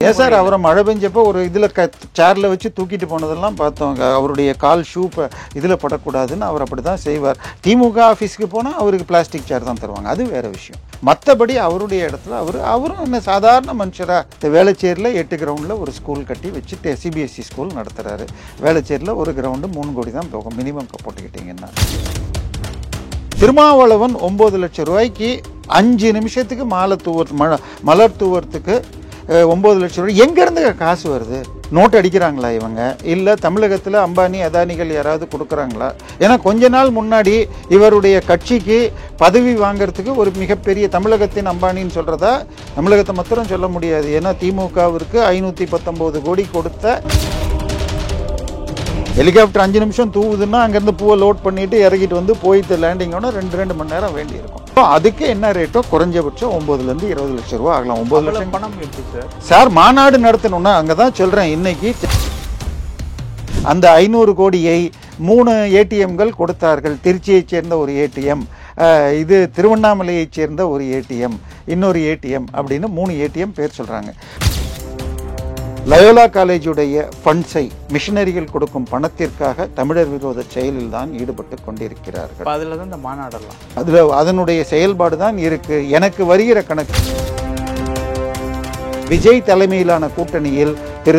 ஏன் சார் அவரை மழை பெஞ்சப்போ ஒரு இதில் சேர்ல வச்சு தூக்கிட்டு போனதெல்லாம் பார்த்தோங்க. அவருடைய கால் ஷூ இதில் படக்கூடாதுன்னு அவர் அப்படி தான் செய்வார். திமுக ஆஃபீஸுக்கு போனால் அவருக்கு பிளாஸ்டிக் சேர் தான் தருவாங்க, அது வேற விஷயம். மற்றபடி அவருடைய இடத்துல அவரும் என்ன சாதாரண மனுஷராக வேளச்சேரியில் 8 கிரவுண்டில் ஒரு ஸ்கூல் கட்டி வச்சு சிபிஎஸ்சி ஸ்கூல் நடத்துகிறாரு. வேளச்சேரியில் ஒரு கிரவுண்டு 3 கோடி தான் போகும் மினிமம் போட்டுக்கிட்டிங்கன்னா. திருமாவளவன் 9 லட்சம் ரூபாய்க்கு 5 நிமிஷத்துக்கு மலர் தூவறதுக்கு 9 லட்சம் ரூபாய் எங்கேருந்து காசு வருது? நோட் அடிக்கிறாங்களா இவங்க? இல்லை தமிழகத்தில் அம்பானி அதானிகள் யாராவது கொடுக்குறாங்களா? ஏன்னா கொஞ்ச நாள் முன்னாடி இவருடைய கட்சிக்கு பதவி வாங்கிறதுக்கு ஒரு மிகப்பெரிய தமிழகத்தின் அம்பானின்னு சொல்கிறதா தமிழகத்தை மாத்திரம் சொல்ல முடியாது. ஏன்னா திமுகவிற்கு 519 கோடி கொடுத்த ஹெலிகாப்டர் 5 நிமிஷம் தூவுதுன்னா அங்கேருந்து பூவை லோட் பண்ணிட்டு இறக்கிட்டு வந்து போயிட்டு லேண்டிங்கோட 2 மணி நேரம் வேண்டியிருக்கும். அதுக்கு என்ன ரேட்டோ குறைஞ்சபட்சம் 9லேருந்து 20 லட்சம் ரூபா ஆகலாம். 9 லட்சம் பணம் சார் மாநாடு நடத்தணும்னா அங்கே தான் சொல்கிறேன். இன்னைக்கு அந்த 500 கோடியை 3 ஏடிஎம்கள் கொடுத்தார்கள். திருச்சியைச் சேர்ந்த ஒரு ஏடிஎம், இது திருவண்ணாமலையைச் சேர்ந்த ஒரு ஏடிஎம், இன்னொரு ஏடிஎம் அப்படின்னு 3 ஏடிஎம் பேர் சொல்கிறாங்க. லயோலா காலேஜுடைய ஃபண்ட்ஸை மிஷனரிகள் கொடுக்கும் பணத்திற்காக தமிழர் விரோத செயலில் தான் ஈடுபட்டு கொண்டிருக்கிறார்கள். அதில் தான் இந்த மாநாடெல்லாம் அதில் அதனுடைய செயல்பாடு தான் இருக்கு. எனக்கு வருகிற கணக்கு விஜய் தலைமையிலான கூட்டணியில்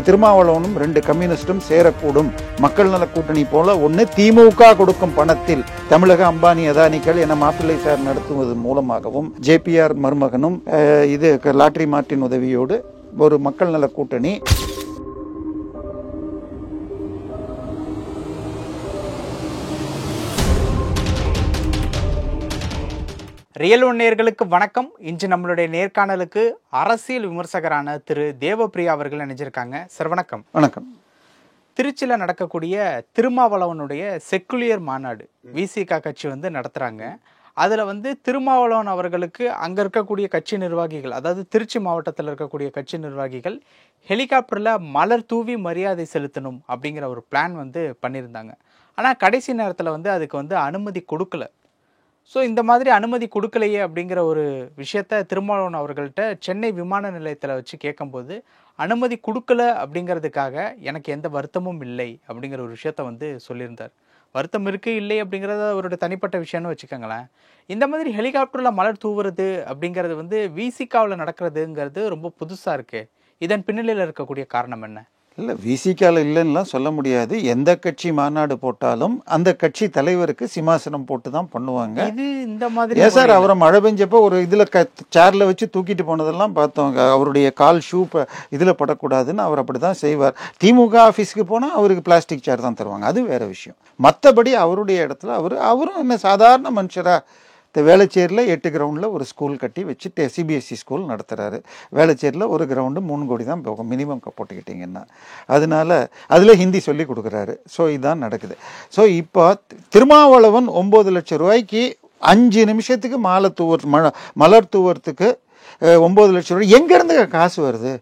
திருமாவளவனும் 2 கம்யூனிஸ்டும் சேரக்கூடும். மக்கள் நல கூட்டணி போல ஒன்று திமுக கொடுக்கும் பணத்தில் தமிழக அம்பானி அதானிகள் என மாப்பிள்ளை சார் நடத்துவது மூலமாகவும் ஜேபிஆர் மருமகனும் இது லாட்ரி மார்ட்டின் உதவியோடு ஒரு மக்கள் நல கூட்டணி. ரியல் ஒன் நேயர்களுக்கு வணக்கம். இன்று நம்மளுடைய நேர்காணலுக்கு அரசியல் விமர்சகரான திரு தேவப்பிரியா அவர்கள் இணைஞ்சிருக்காங்க. சார் வணக்கம். வணக்கம். திருச்சியில் நடக்கக்கூடிய திருமாவளவனுடைய செக்குலியர் மாநாடு விசிக கட்சி நடத்துகிறாங்க. அதில் திருமாவளவன் அவர்களுக்கு அங்கே இருக்கக்கூடிய கட்சி நிர்வாகிகள், அதாவது திருச்சி மாவட்டத்தில் இருக்கக்கூடிய கட்சி நிர்வாகிகள் ஹெலிகாப்டரில் மலர் தூவி மரியாதை செலுத்தணும் அப்படிங்கிற ஒரு பிளான் பண்ணியிருந்தாங்க. ஆனால் கடைசி நேரத்தில் அதுக்கு அனுமதி கொடுக்கல. ஸோ இந்த மாதிரி அனுமதி கொடுக்கலையே அப்படிங்கிற ஒரு விஷயத்த திருமாவளவன் அவர்கள்ட்ட சென்னை விமான நிலையத்தில் வச்சு கேட்கும்போது அனுமதி கொடுக்கல அப்படிங்கிறதுக்காக எனக்கு எந்த வருத்தமும் இல்லை அப்படிங்கிற ஒரு விஷயத்த சொல்லியிருந்தார். வருத்தம் இருக்குது இல்லை அப்படிங்கிறத அவருடைய தனிப்பட்ட விஷயம்னு வச்சுக்கோங்களேன். இந்த மாதிரி ஹெலிகாப்டரில் மலர் தூவுறது அப்படிங்கிறது விசிகாவில் நடக்கிறதுங்கிறது ரொம்ப புதுசாக இருக்குது. இதன் பின்னணியில் இருக்கக்கூடிய காரணம் என்ன? இல்லை, விசிகாவில் இல்லைன்னுலாம் சொல்ல முடியாது. எந்த கட்சி மாநாடு போட்டாலும் அந்த கட்சி தலைவருக்கு சிம்மாசனம் போட்டு தான் பண்ணுவாங்க. இது இந்த மாதிரி ஏன் சார் அவரை மழை பெஞ்சப்போ ஒரு இதில் சேர்ல வச்சு தூக்கிட்டு போனதெல்லாம் பார்த்தோங்க. அவருடைய கால் ஷூ இதில் படக்கூடாதுன்னு அவர் அப்படி தான் செய்வார். திமுக ஆஃபீஸுக்கு போனால் அவருக்கு பிளாஸ்டிக் சேர் தான் தருவாங்க, அது வேற விஷயம். மற்றபடி அவருடைய இடத்துல அவரும் என்ன சாதாரண மனுஷராக வேளச்சேரியில் 8 கிரவுண்டில் ஒரு ஸ்கூல் கட்டி வச்சு சிபிஎஸ்சி ஸ்கூல் நடத்துகிறாரு. வேளச்சேரியில் ஒரு கிரவுண்டு 3 கோடி தான் போகும் மினிமம் போட்டுக்கிட்டிங்கன்னா. அதனால அதில் ஹிந்தி சொல்லி கொடுக்குறாரு. ஸோ இதுதான் நடக்குது. ஸோ இப்போ திருமாவளவன் 9 லட்சம் ரூபாய்க்கு 5 நிமிஷத்துக்கு மலர் தூவறதுக்கு 9 லட்சம் ரூபாய் எங்கேருந்து காசு வருது?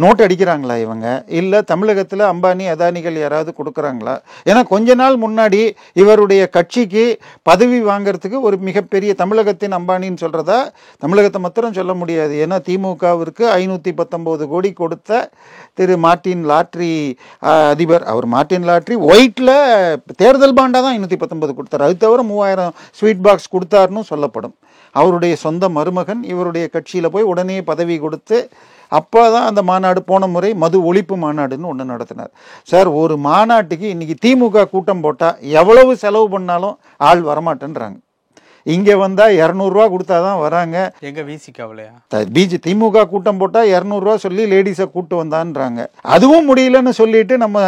நோட் அடிக்கிறாங்களா இவங்க? இல்லை தமிழகத்தில் அம்பானி அதானிகள் யாராவது கொடுக்குறாங்களா? ஏன்னா கொஞ்ச நாள் முன்னாடி இவருடைய கட்சிக்கு பதவி வாங்கிறதுக்கு ஒரு மிகப்பெரிய தமிழகத்தின் அம்பானின்னு சொல்கிறதா தமிழகத்தை மாத்திரம் சொல்ல முடியாது. ஏன்னா திமுகவிற்கு 519 கோடி கொடுத்த மார்ட்டின் லாட்ரி அதிபர், அவர் மார்ட்டின் லாட்ரி ஒயிட்டில் தேர்தல் பாண்டாக தான் 519 கொடுத்தார். அது தவிர 3000 ஸ்வீட் பாக்ஸ் கொடுத்தாருன்னு சொல்லப்படும். அவருடைய சொந்த மருமகன் இவருடைய கட்சியில் போய் உடனே பதவி கொடுத்து அப்போ தான் அந்த மாநாடு, போன முறை மது ஒழிப்பு மாநாடுன்னு ஒன்று நடத்தினார். சார் ஒரு மாநாட்டுக்கு இன்றைக்கி திமுக கூட்டம் போட்டால் எவ்வளவு செலவு பண்ணாலும் ஆள் வரமாட்டேன்றாங்க. இங்கே வந்தால் 200 கொடுத்தா தான் வராங்க. எங்கள் விசிகாவிலையா திமுக கூட்டம் போட்டால் 200 சொல்லி லேடிஸை கூட்டு வந்தான்றாங்க. அதுவும் முடியலன்னு சொல்லிட்டு நம்ம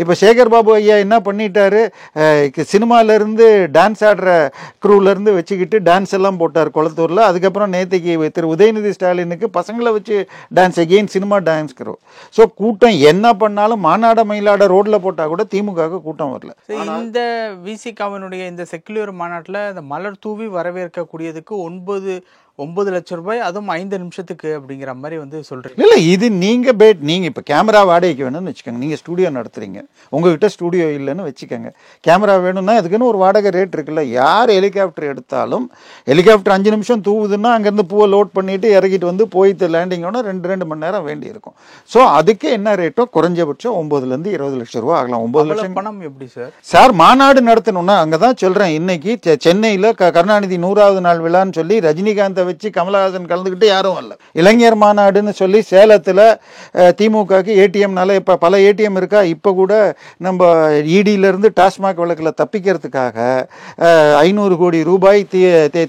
இப்போ சேகர் பாபு ஐயா என்ன பண்ணிட்டாரு, சினிமாலேருந்து டான்ஸ் ஆடுற க்ரூலேருந்து வச்சுக்கிட்டு டான்ஸ் எல்லாம் போட்டார் குளத்தூரில். அதுக்கப்புறம் நேற்றுக்கு திரு உதயநிதி ஸ்டாலினுக்கு பசங்களை வச்சு dance again cinema dance crew. So கூட்டம் என்ன பண்ணாலும் மாநாட மயிலாட ரோட்டில் போட்டால் கூட திமுகவுக்கு கூட்டம் வரல. இந்த விசிகாவினுடைய இந்த செக்குலர் மாநாட்டில் இந்த மலர் தூவி வரவேற்கக்கூடியதுக்கு 9 லட்சம் ரூபாய், அதுவும் 5 நிமிஷத்துக்கு அப்படிங்கிற மாதிரி வந்து சொல்றீங்க. இல்லை இது நீங்கள் நீங்கள் இப்போ கேமரா வாடகைக்கு வேணும்னு வச்சுக்கோங்க. நீங்கள் ஸ்டூடியோ நடத்துறீங்க, உங்ககிட்ட ஸ்டூடியோ இல்லைன்னு வச்சுக்கோங்க. கேமரா வேணும்னா அதுக்குன்னு ஒரு வாடகை ரேட் இருக்குல்ல. யார் ஹெலிகாப்டர் எடுத்தாலும் ஹெலிகாப்டர் 5 நிமிஷம் தூவுதுன்னா அங்கேருந்து பூவை லோட் பண்ணிட்டு இறக்கிட்டு வந்து போயிட்டு லேண்டிங்கோட 2 மணி நேரம் வேண்டி இருக்கும். ஸோ அதுக்கு என்ன ரேட்டோ குறைஞ்சபட்சம் 9 to 20 லட்சம் ரூபா ஆகலாம். 9 லட்சம் பணம் எப்படி சார்? சார் மாநாடு நடத்தணும்னா அங்கே தான் சொல்கிறேன். இன்னைக்கு சென்னையில் கருணாநிதி 100வது நாள் விழான்னு சொல்லி ரஜினிகாந்தை வச்சு கமலஹாசன் கலந்துக்கிட்டு யாரும் வரல. இளைஞர் மாநாடுன்னு சொல்லி சேலத்தில் திமுகக்கு ஏடிஎம்னால இப்போ பல ஏடிஎம் இருக்கா. இப்போ கூட நம்ம இடியிலேருந்து டாஸ்மாக் வழக்கில் தப்பிக்கிறதுக்காக 500 கோடி ரூபாய்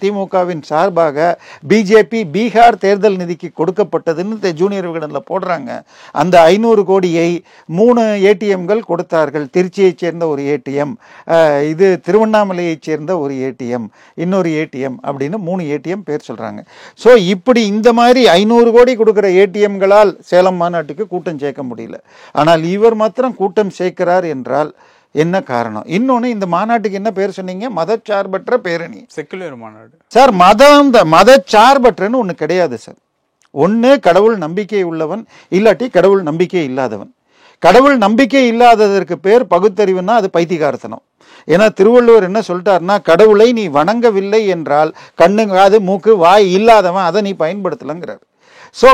திமுகவின் சார்பாக பிஜேபி பீகார் தேர்தல் நிதிக்கு கொடுக்கப்பட்டதுன்னு ஜூனியர் விகடனில் போடுறாங்க. அந்த 500 கோடியை 3 ஏடிஎம்கள் கொடுத்தார்கள். திருச்சியைச் சேர்ந்த ஒரு ஏடிஎம், இது திருவண்ணாமலையைச் சேர்ந்த ஒரு ஏடிஎம், இன்னொரு ஏடிஎம் அப்படின்னு 3 ஏடிஎம் பேர் சொல்கிறாங்க. ஸோ இப்படி இந்த மாதிரி 500 கோடி கொடுக்குற ஏடிஎம்களால் சேலம் மாநாட்டுக்கு கூட்டம் சேர்க்க முடியல. ஆனால் இவர் மாத்திரம் கூட்டம் சேர்க்கிறார் என்றால் என்ன காரணம்? இன்னொன்று, இந்த மாநாட்டுக்கு என்ன பேர் சொன்னீங்க? மதச்சார்பற்ற பேரணி, செக்குலர் மாநாடு. சார் மதச்சார்பற்றன்னு ஒன்று கிடையாது சார். ஒன்று கடவுள் நம்பிக்கை உள்ளவன், இல்லாட்டி கடவுள் நம்பிக்கை இல்லாதவன். கடவுள் நம்பிக்கை இல்லாததற்கு பேர் பகுத்தறிவுன்னா அது பைத்தியகாரத்தனம். ஏன்னா திருவள்ளுவர் என்ன சொல்லிட்டாருன்னா, கடவுளை நீ வணங்கவில்லை என்றால் கண்ணு காது மூக்கு வாய் இல்லாதவன் அதை நீ பயன்படுத்தலைங்கிறார். ஸோ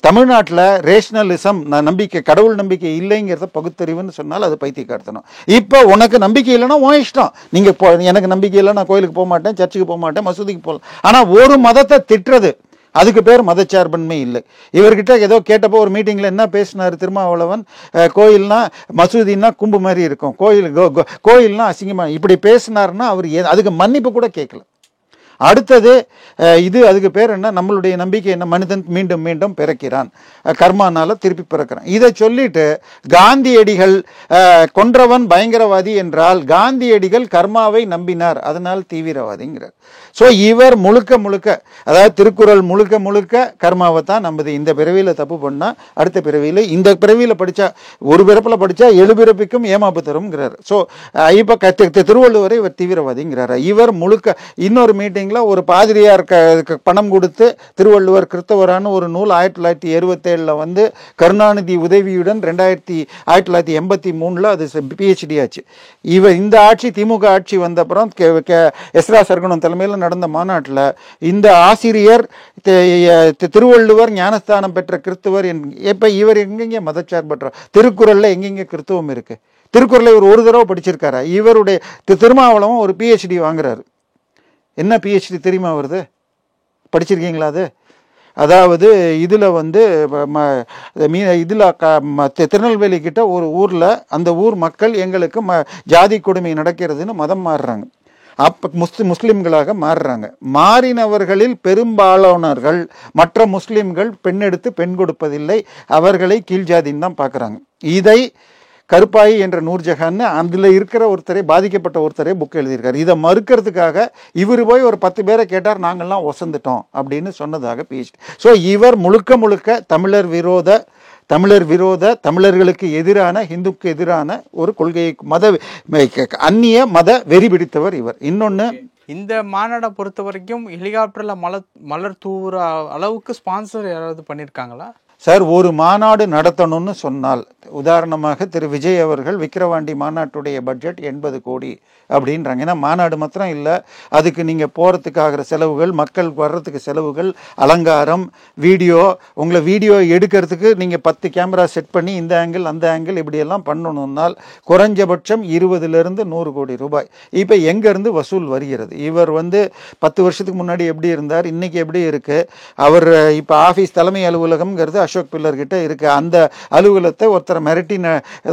தமிழ்நாட்டில் ரேஷனலிசம், நம்பிக்கை, கடவுள் நம்பிக்கை இல்லைங்கிறத பகுத்தறிவுன்னு சொன்னால் அது பைத்தியக்காரத்தனம். இப்போ உனக்கு நம்பிக்கை இல்லைன்னா உன் இஷ்டம். நீங்கள் எனக்கு நம்பிக்கை இல்லை, நான் கோயிலுக்கு போக மாட்டேன், சர்ச்சுக்கு போக மாட்டேன், மசூதிக்கு போகலாம். ஆனால் ஒரு மதத்தை திட்டுறது அதுக்கு பேர் மதச்சார்பன்மை இல்லை. இவர்கிட்ட ஏதோ கேட்டப்போ ஒரு மீட்டிங்கில் என்ன பேசினார் திருமாவளவன், கோயில்னா மசூதினா கும்பு மாதிரி இருக்கும், கோயில்னா அசிங்கமாக இப்படி பேசினார்னா அவர் அதுக்கு மன்னிப்பு கூட கேட்கல. அடுத்தது அதுக்கு பேர் என்ன, நம்மளுடைய நம்பிக்கை என்ன, மனிதன் மீண்டும் மீண்டும் பிறக்கிறான், கர்மானால திருப்பி பிறக்கிறான். இதை சொல்லிட்டு காந்தியடிகள் கொன்றவன் பயங்கரவாதி என்றால் காந்தியடிகள் கர்மாவை நம்பினார், அதனால் தீவிரவாதிங்கிறார். ஸோ இவர் முழுக்க முழுக்க, அதாவது திருக்குறள் முழுக்க முழுக்க கர்மாவை தான் நம்புது. இந்த பிறவியில் தப்பு பண்ணால் அடுத்த பிறவியில், இந்த பிறவியில் படித்தா ஒரு பிறப்பில் படித்தா 7 பிறப்பிக்கும் ஏமாப்பு தரும்ங்கிறார். ஸோ இப்போ திருவள்ளுவரை இவர் தீவிரவாதிங்கிறார். இவர் முழுக்க இன்னொரு மீட்டிங் ஒரு பாதிரியார் பணம் கொடுத்து திருவள்ளுவர் கிறிஸ்தவரான ஒரு நூல் 1977 வந்து கருணாநிதி உதவியுடன் 1983 அது PhD ஆச்சு. இந்த ஆட்சி திமுக ஆட்சி வந்த அப்புறம் எஸ்ரா சர்க்குணம் தலைமையில் நடந்த மாநாட்டில் இந்த ஆசிரியர் திருவள்ளுவர் ஞானஸ்தானம் பெற்ற கிறிஸ்தவர். இப்ப இவர் எங்கெங்க மதச்சார்பற்ற? திருக்குறள்ல எங்கெங்க கிறிஸ்தவம் இருக்கு? திருக்குறளை ஒரு தடவை படிச்சிருக்காரா? இவருடைய திருமாவளவன் ஒரு PhD வாங்குறாரு. என்ன PhD தெரியுமா வருது? படிச்சிருக்கீங்களா அது? அதாவது இதில் வந்து இதில் திருநெல்வேலி கிட்ட ஒரு ஊரில் அந்த ஊர் மக்கள் எங்களுக்கு ஜாதி கொடுமை நடக்கிறதுன்னு மதம் மாறுறாங்க. அப்போ முஸ்லிம்களாக மாறுறாங்க. மாறினவர்களில் பெரும்பாலானவர்கள் மற்ற முஸ்லிம்கள் பெண்ணெடுத்து பெண் கொடுப்பதில்லை, அவர்களை கீழ்ஜாதின்னு தான் பார்க்குறாங்க. இதை கருப்பாயி என்ற நூர்ஜஹான் அதில் இருக்கிற ஒருத்தரை, பாதிக்கப்பட்ட ஒருத்தரை புக் எழுதியிருக்காரு. இதை மறுக்கிறதுக்காக இவர் போய் ஒரு 10 பேரை கேட்டார், நாங்கள்லாம் ஒசந்துட்டோம் அப்படின்னு சொன்னதாக PhD. ஸோ இவர் முழுக்க முழுக்க தமிழர் விரோத தமிழர்களுக்கு எதிரான, இந்துக்கு எதிரான ஒரு கொள்கையை, அந்நிய மத வெறி பிடித்தவர் இவர். இன்னொன்று, இந்த மாநாடை பொறுத்த வரைக்கும் ஹெலிகாப்டர்ல மலர் தூவுற அளவுக்கு ஸ்பான்சர் யாராவது பண்ணியிருக்காங்களா? சார், ஒரு மாநாடு நடத்தணும்னு சொன்னால், உதாரணமாக திரு விஜய் அவர்கள் விக்கிரவாண்டி மாநாட்டுடைய பட்ஜெட் 80 கோடி அப்படின்றாங்க. ஏன்னா மாநாடு மாத்திரம் இல்லை, அதுக்கு நீங்கள் போகிறதுக்காகிற செலவுகள், மக்கள் வர்றதுக்கு செலவுகள், அலங்காரம், உங்களை வீடியோ எடுக்கிறதுக்கு நீங்கள் 10 கேமரா செட் பண்ணி இந்த ஆங்கிள் அந்த ஆங்கிள் இப்படியெல்லாம் பண்ணணும்னால் குறைஞ்சபட்சம் 20 to 100 கோடி ரூபாய். இப்போ எங்கேருந்து வசூல் வருகிறது? இவர் 10 வருஷத்துக்கு முன்னாடி எப்படி இருந்தார், இன்னைக்கு எப்படி இருக்குது? அவர் இப்போ ஆஃபீஸ் தலைமை அலுவலகம்ங்கிறது அசோக் பில்லர் கிட்ட இருக்கு. அந்த அலுவலகத்தை ஒருத்தரை மிரட்டி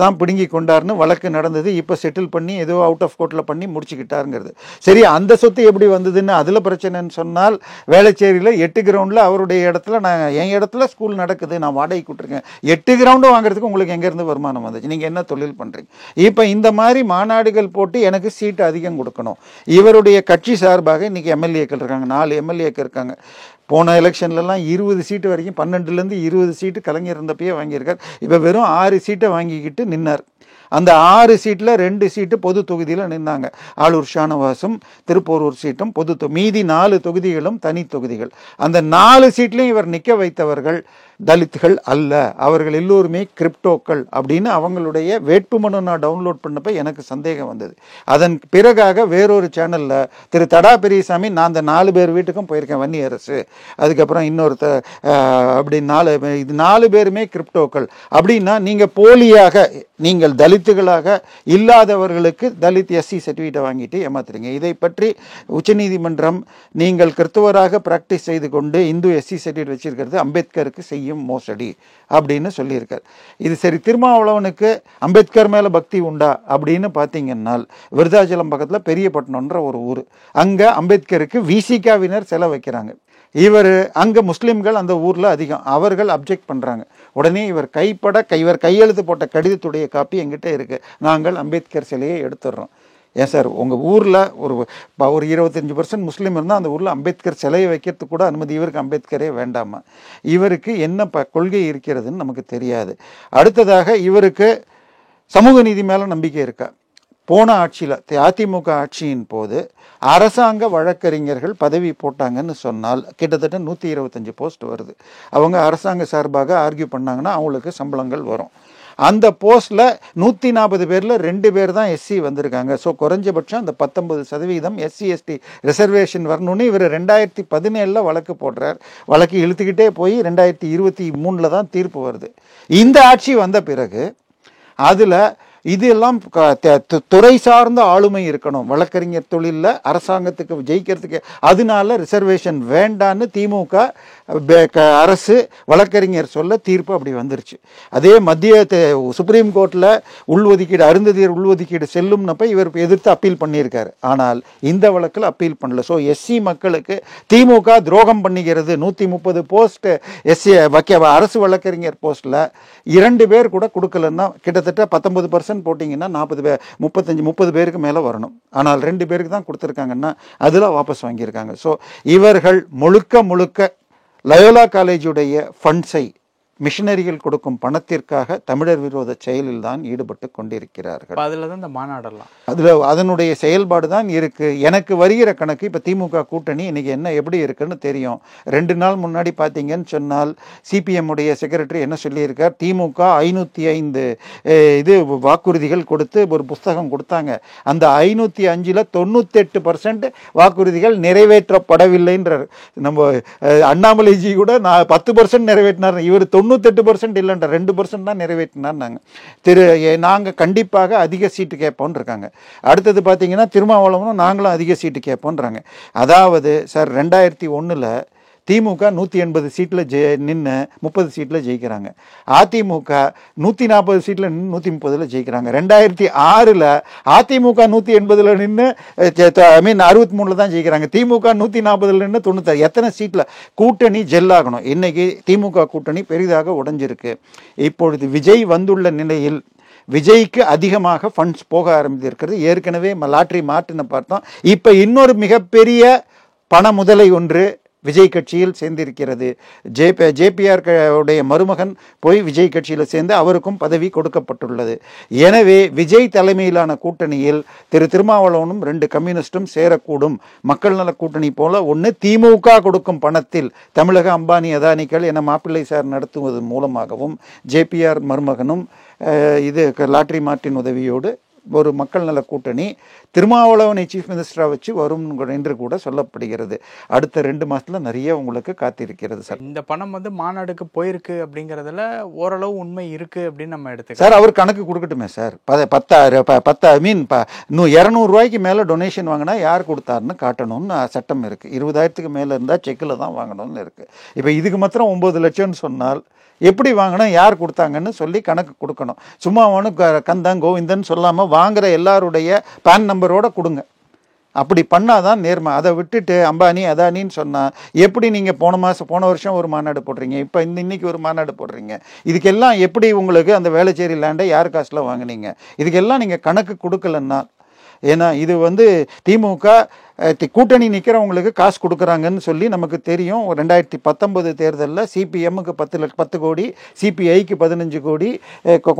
தான் பிடுங்கி கொண்டார்னு வழக்கு நடந்தது. இப்போ செட்டில் பண்ணி ஏதோ அவுட் ஆஃப் கோர்ட்டில் பண்ணி முடிச்சுக்கிட்டாருங்கிறது. சரி, அந்த சொத்து எப்படி வந்ததுன்னு அதில் பிரச்சனைன்னு சொன்னால், வேளச்சேரியில் 8 கிரவுண்டில் அவருடைய இடத்துல, என் இடத்துல ஸ்கூல் நடக்குது, நான் வாடகை கூட்டிருக்கேன். 8 கிரவுண்டு வாங்குறதுக்கு உங்களுக்கு எங்கேருந்து வருமானம் வந்துச்சு? நீங்கள் என்ன தொழில் பண்ணுறீங்க? இப்போ இந்த மாதிரி மாநாடுகள் போட்டு எனக்கு சீட்டு அதிகம் கொடுக்கணும். இவருடைய கட்சி சார்பாக இன்னைக்கு MLAக்கள் இருக்காங்க, 4 MLAக்கள் இருக்காங்க. போன எலெக்ஷன்லாம் 20 சீட்டு வரைக்கும், 12 to 20 சீட்டு கலைஞர் இருந்தப்பயே வாங்கியிருக்கார். இப்போ வெறும் 6 சீட்டை வாங்கிக்கிட்டு நின்னார். அந்த 6 சீட்டில் 2 சீட்டு பொது தொகுதியில் நின்னாங்க. ஆளூர் ஷானவாசும் திருப்போரூர் சீட்டும் மீதி 4 தொகுதிகளும் தனி தொகுதிகள். அந்த 4 சீட்லையும் இவர் நிற்க வைத்தவர்கள் தலித்துகள் அல்ல, அவர்கள் எல்லோருமே கிரிப்டோக்கள் அப்படின்னு அவங்களுடைய வேட்புமனு நான் டவுன்லோட் பண்ணப்ப எனக்கு சந்தேகம் வந்தது. அதன் பிறகாக வேறொரு சேனலில் திரு தடா பெரியசாமி, நான் அந்த 4 பேர் வீட்டுக்கும் போயிருக்கேன், வன்னி அரசு, அதுக்கப்புறம் இன்னொருத்தர், அப்படி 4 பேருமே கிரிப்டோக்கள் அப்படின்னா நீங்கள் போலியாக நீங்கள் தலித்துகளாக இல்லாதவர்களுக்கு தலித் எஸ்சி சர்டிஃபிகேட்டை வாங்கிட்டு ஏமாத்துறீங்க. இதை பற்றி உச்சநீதிமன்றம் நீங்கள் கிறிஸ்துவராக பிராக்டிஸ் செய்து கொண்டு இந்து எஸ்சி சர்டிஃபிகேட் வச்சிருக்கிறது அம்பேத்கருக்கு செய்யும் மோசடி அப்படின்னு சொல்லியிருக்கார். இது சரி, திருமாவளவனுக்கு அம்பேத்கர் மேலே பக்தி உண்டா அப்படின்னு பார்த்தீங்கன்னா விருதாச்சலம் பக்கத்தில் பெரியப்பட்டினம்ன்ற ஒரு ஊர், அங்கே அம்பேத்கருக்கு விசிகாவினர் சிலை வைக்கிறாங்க. இவர் அங்கே முஸ்லீம்கள் அந்த ஊரில் அதிகம், அவர்கள் அப்ஜெக்ட் பண்ணுறாங்க. உடனே இவர் இவர் கையெழுத்து போட்ட கடிதத்துடைய காப்பி எங்கிட்ட இருக்குது, நாங்கள் அம்பேத்கர் சிலையை எடுத்துடுறோம். ஏன் சார், உங்கள் ஊரில் ஒரு 25% முஸ்லீம் இருந்தால் அந்த ஊரில் அம்பேத்கர் சிலையை வைக்கிறதுக்கு கூட அனுமதி, இவருக்கு அம்பேத்கரே வேண்டாமா? இவருக்கு என்ன கொள்கை இருக்கிறதுன்னு நமக்கு தெரியாது. அடுத்ததாக இவருக்கு சமூக நீதி மேலே நம்பிக்கை இருக்கா? போன ஆட்சியில் அதிமுக ஆட்சியின் போது அரசாங்க வழக்கறிஞர்கள் பதவி போட்டாங்கன்னு சொன்னால் கிட்டத்தட்ட 125 போஸ்ட் வருது. அவங்க அரசாங்க சார்பாக ஆர்கியூ பண்ணாங்கன்னா அவங்களுக்கு சம்பளங்கள் வரும். அந்த போஸ்டில் 140 பேரில் 2 பேர் தான் எஸ்சி வந்திருக்காங்க. ஸோ குறைஞ்சபட்சம் அந்த 19% எஸ்சி எஸ்டி ரிசர்வேஷன் வரணும்னு இவர் 2017 வழக்கு போடுறார். வழக்கு இழுத்துக்கிட்டே போய் 2023 தான் தீர்ப்பு வருது. இந்த ஆட்சி வந்த பிறகு அதில் இதெல்லாம் துறை சார்ந்த ஆளுமை இருக்கணும், வழக்கறிஞர் தொழிலில் அரசாங்கத்துக்கு ஜெயிக்கிறதுக்கு, அதனால ரிசர்வேஷன் வேண்டான்னு திமுக அரசு வழக்கறிஞர் சொல்ல தீர்ப்பு அப்படி வந்துருச்சு. அதே மத்திய சுப்ரீம் கோர்ட்டில் உள்ஒதுக்கீடு, அருந்ததியர் உள்ஒதுக்கீடு செல்லும்னப்ப இவர் எதிர்த்து அப்பீல் பண்ணியிருக்காரு. ஆனால் இந்த வழக்கில் அப்பீல் பண்ணல. ஸோ எஸ்சி மக்களுக்கு திமுக துரோகம் பண்ணிக்கிறது. 130 போஸ்ட் எஸ்சி அரசு வழக்கறிஞர் போஸ்ட்டில் 2 பேர் கூட கொடுக்கலன்னா கிட்டத்தட்ட 19% போட்டிங்கன்னா 40 பேர் 30 பேருக்கு மேலே வரணும். ஆனால் 2 பேருக்கு தான் கொடுத்துருக்காங்கன்னா அதில் வாபஸ் வாங்கியிருக்காங்க. ஸோ இவர்கள் முழுக்க லயோலா காலேஜுடைய ஃபண்ட்ஸை மிஷனரிகள் கொடுக்கும் பணத்திற்காக தமிழர் விரோத செயலில் தான் ஈடுபட்டு கொண்டிருக்கிறார்கள். அதில் தான் இந்த மாநாடெல்லாம் அதனுடைய செயல்பாடு தான் இருக்கு. எனக்கு வருகிற கணக்கு இப்போ திமுக கூட்டணி இன்னைக்கு என்ன எப்படி இருக்குன்னு தெரியும். 2 நாள் முன்னாடி பார்த்தீங்கன்னு சொன்னால் சிபிஎம் உடைய செக்ரட்டரி என்ன சொல்லியிருக்கார், திமுக 505 இது வாக்குறுதிகள் கொடுத்து ஒரு புஸ்தகம் கொடுத்தாங்க. அந்த 505ல் 98% வாக்குறுதிகள் நிறைவேற்றப்படவில்லைன்றார். நம்ம அண்ணாமலைஜி கூட 10% நிறைவேற்றினார், இவர் 98% இல்லைன்ற 2% தான் நிறைவேற்றினார். நாங்கள் கண்டிப்பாக அதிக சீட்டு கேட்போன்னு இருக்காங்க. அடுத்தது பார்த்தீங்கன்னா திருமாவளவனும் நாங்களும் அதிக சீட்டு கேட்போன்றாங்க. அதாவது சார் 2001 திமுக 180 சீட்டில் நின்று 30 சீட்டில் ஜெயிக்கிறாங்க. அதிமுக 140 சீட்டில் நின்று 130 ஜெயிக்கிறாங்க. 2006 அதிமுக 180 நின்று 63 தான் ஜெயிக்கிறாங்க. திமுக 140 நின்று 96. எத்தனை சீட்டில் கூட்டணி ஜெல்லாகணும்? இன்னைக்கு திமுக கூட்டணி பெரிதாக உடைஞ்சிருக்கு. இப்பொழுது விஜய் வந்துள்ள நிலையில் விஜய்க்கு அதிகமாக ஃபண்ட்ஸ் போக ஆரம்பித்திருக்கிறது. ஏற்கனவே லாட்ரி மாற்றின பார்த்தோம். இப்போ இன்னொரு மிகப்பெரிய பண முதலை ஒன்று விஜய் கட்சியில் சேர்ந்திருக்கிறது. ஜேபிஆர் உடைய மருமகன் போய் விஜய் கட்சியில் சேர்ந்து அவருக்கும் பதவி கொடுக்கப்பட்டுள்ளது. எனவே விஜய் தலைமையிலான கூட்டணியில் திருமாவளவனும் 2 கம்யூனிஸ்டும் சேரக்கூடும். மக்கள் நல கூட்டணி போல ஒன்று திமுக கொடுக்கும் பணத்தில் தமிழக அம்பானி அதானிகள் என மாப்பிள்ளை சார் நடத்துவது மூலமாகவும் ஜேபிஆர் மருமகனும் இது லாட்ரி மார்ட்டின் உதவியோடு ஒரு மக்கள் நல கூட்டணி திருமாவளவனை சீஃப் மினிஸ்டராக வச்சு வரும் என்று கூட சொல்லப்படுகிறது. அடுத்த 2 மாதத்தில் நிறைய உங்களுக்கு காத்திருக்கிறது சார். இந்த பணம் மாநாடுக்கு போயிருக்கு அப்படிங்கிறதுல ஓரளவு உண்மை இருக்கு அப்படின்னு நம்ம எடுத்துக்கலாம் சார். அவர் கணக்கு கொடுக்கட்டுமே சார். 200 ரூபாய்க்கு மேலே டொனேஷன் வாங்கினா யார் கொடுத்தாருன்னு காட்டணும்னு சட்டம் இருக்குது. 20,000க்கு மேலே இருந்தால் செக்கில் தான் வாங்கணும்னு இருக்குது. இப்போ இதுக்கு மாத்திரம் 9 லட்சம்னு சொன்னால் எப்படி வாங்கணும், யார் கொடுத்தாங்கன்னு சொல்லி கணக்கு கொடுக்கணும். சும்மா கந்தன் கோவிந்தன் சொல்லாமல் வாங்குற எல்லாருடைய பேன் நம்பரோட கொடுங்க. அப்படி பண்ணாதான் நேர்மை. அதை விட்டுட்டு அம்பானி அதானின்னு சொன்னால் எப்படி நீங்கள் போன வருஷம் ஒரு மாநாடு போடுறீங்க, இப்போ இன்னைக்கு ஒரு மாநாடு போடுறீங்க? இதுக்கெல்லாம் எப்படி உங்களுக்கு அந்த வேளச்சேரி லேண்டை யார் காசில் வாங்கினீங்க? இதுக்கெல்லாம் நீங்கள் கணக்கு கொடுக்கலன்னா, ஏன்னா இது திமுக கூட்டணி நிற்கிறவங்களுக்கு காசு கொடுக்குறாங்கன்னு சொல்லி நமக்கு தெரியும். 2019 தேர்தலில் சிபிஎம்முக்கு 10 கோடி, சிபிஐக்கு 15 கோடி,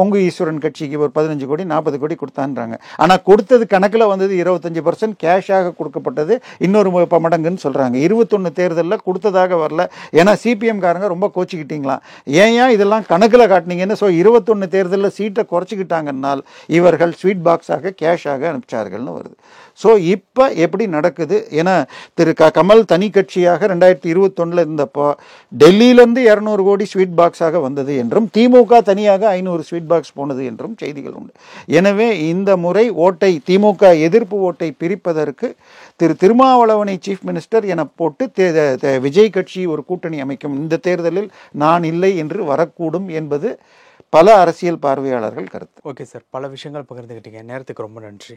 கொங்கு ஈஸ்வரன் கட்சிக்கு ஒரு 15 கோடி, 40 கோடி கொடுத்தான்றாங்க. ஆனால் கொடுத்தது கணக்கில் வந்தது 25% கேஷாக கொடுக்கப்பட்டது, இன்னொரு மடங்குன்னு சொல்கிறாங்க. 21 தேர்தலில் கொடுத்ததாக வரல. ஏன்னா சிபிஎம் காரங்க ரொம்ப கோச்சிக்கிட்டீங்களாம், ஏன் இதெல்லாம் கணக்கில் காட்டினீங்கன்னு. ஸோ 21 தேர்தலில் சீட்டை குறைச்சிக்கிட்டாங்கன்னால் இவர்கள் ஸ்வீட் பாக்ஸாக கேஷாக அனுப்பிச்சார்கள்னு வருது. ஸோ இப்போ எப்படி நடக்குது? ஏன்னா திரு கமல் தனி கட்சியாக 2021 இருந்தப்போ டெல்லியிலேருந்து 200 கோடி ஸ்வீட் பாக்ஸாக வந்தது என்றும், திமுக தனியாக 500 ஸ்வீட் பாக்ஸ் போனது என்றும் செய்திகள் உண்டு. எனவே இந்த முறை ஓட்டை, திமுக எதிர்ப்பு ஓட்டை பிரிப்பதற்கு திருமாவளவனை சீஃப் மினிஸ்டர் என போட்டு விஜய் கட்சி ஒரு கூட்டணி அமைக்கும், இந்த தேர்தலில் நான் இல்லை என்று வரக்கூடும் என்பது பல அரசியல் பார்வையாளர்கள் கருத்து. ஓகே சார், பல விஷயங்கள் பகிர்ந்துக்கிட்டீங்க. நேரத்துக்கு ரொம்ப நன்றி.